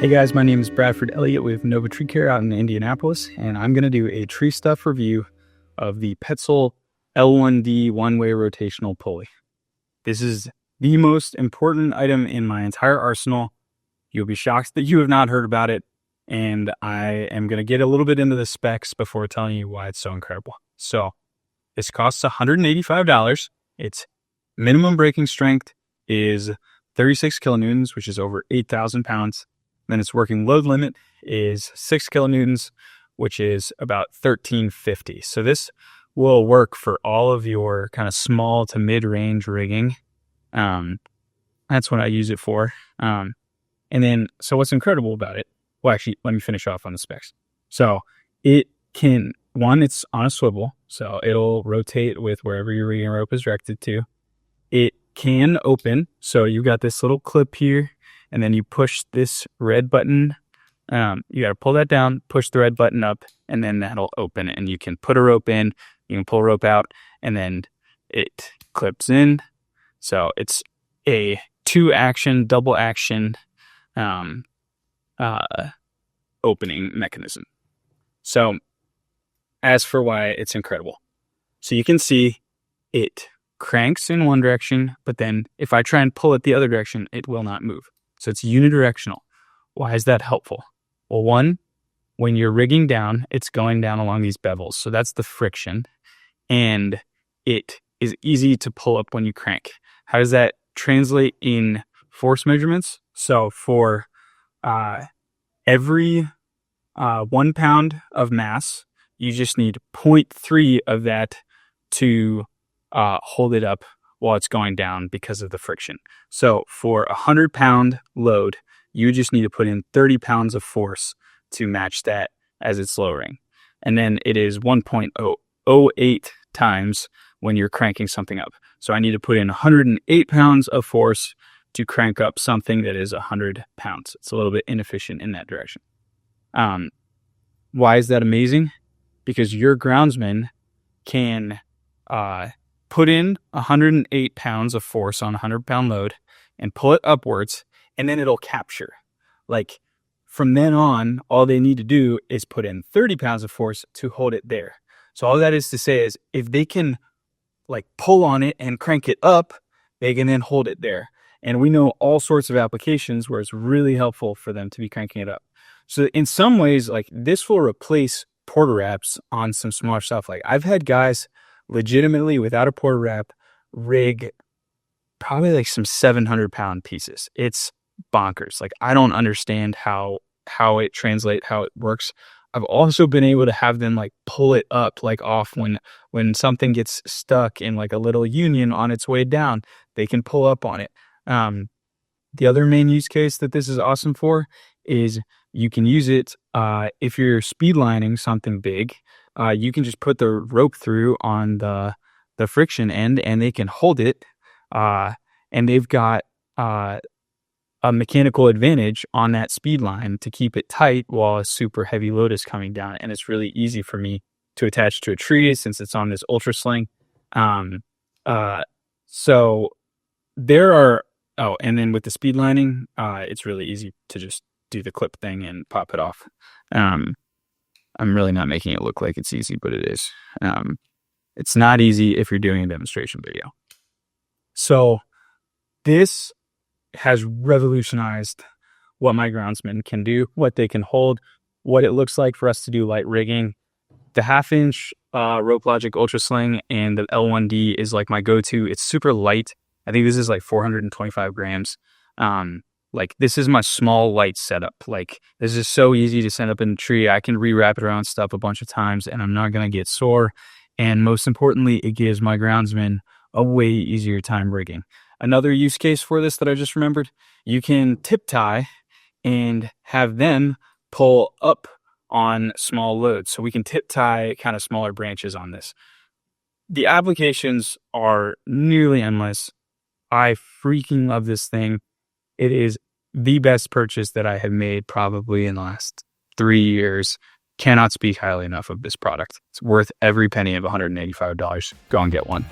Hey guys, my name is Bradford Elliot with Nova Tree Care out in Indianapolis, and I'm going to do a tree stuff review of the Petzl L1D one-way rotational pulley. This is the most important item in my entire arsenal. You'll be shocked that you have not heard about it, and I am going to get a little bit into the specs before telling you why it's so incredible. So, this costs $185. Its minimum breaking strength is 36 kilonewtons, which is over 8,000 pounds. Then its working load limit is 6 kilonewtons, which is about 1350. So this will work for all of your kind of small to mid-range rigging. That's what I use it for. And then, so what's incredible about it? Well, actually, let me finish off on the specs. So it can, one, it's on a swivel, so it'll rotate with wherever your rigging rope is directed to. It can open, so you've got this little clip here, and then you push this red button. You got to pull that down, push the red button up, and then that'll open. And you can put a rope in, you can pull a rope out, and then it clips in. So it's a double action opening mechanism. So as for why it's incredible. So you can see it cranks in one direction, but then if I try and pull it the other direction, it will not move. So it's unidirectional. Why is that helpful? Well, one, when you're rigging down, it's going down along these bevels. So that's the friction. And it is easy to pull up when you crank. How does that translate in force measurements? So for every 1 pound of mass, you just need 0.3 of that to hold it up while it's going down because of the friction. So for a 100-pound load, you just need to put in 30 pounds of force to match that as it's lowering. And then it is 1.008 times when you're cranking something up. So I need to put in 108 pounds of force to crank up something that is 100 pounds. It's a little bit inefficient in that direction. Why is that amazing? Because your groundsman can put in 108 pounds of force on a 100-pound load and pull it upwards, and then it'll capture. Like, from then on, all they need to do is put in 30 pounds of force to hold it there. So all that is to say is, if they can, like, pull on it and crank it up, they can then hold it there. And we know all sorts of applications where it's really helpful for them to be cranking it up. So in some ways, like, this will replace porter wraps on some smaller stuff. Like, I've had guys legitimately, without a porter wrap, rig probably like some 700-pound pieces. It's bonkers. Like, I don't understand how it translates, how it works. I've also been able to have them like pull it up, like off when something gets stuck in like a little union on its way down, they can pull up on it. The other main use case that this is awesome for is you can use it if you're speed lining something big. You can just put the rope through on the friction end, and they can hold it, and they've got a mechanical advantage on that speed line to keep it tight while a super heavy load is coming down. And it's really easy for me to attach to a tree since it's on this ultra sling. So there are, and then with the speed lining, it's really easy to just do the clip thing and pop it off. I'm really not making it look like it's easy, but it is. It's not easy if you're doing a demonstration video. So this has revolutionized what my groundsmen can do, what they can hold, what it looks like for us to do light rigging. The 1/2-inch Rope Logic Ultra Sling and the L1D is like my go-to. It's super light. I think this is like 425 grams. Like, this is my small light setup. Like, this is so easy to set up in a tree. I can rewrap it around stuff a bunch of times and I'm not going to get sore. And most importantly, it gives my groundsmen a way easier time rigging. Another use case for this that I just remembered, you can tip tie and have them pull up on small loads. So we can tip tie kind of smaller branches on this. The applications are nearly endless. I freaking love this thing. It is the best purchase that I have made probably in the last 3 years. Cannot speak highly enough of this product. It's worth every penny of $185. Go and get one.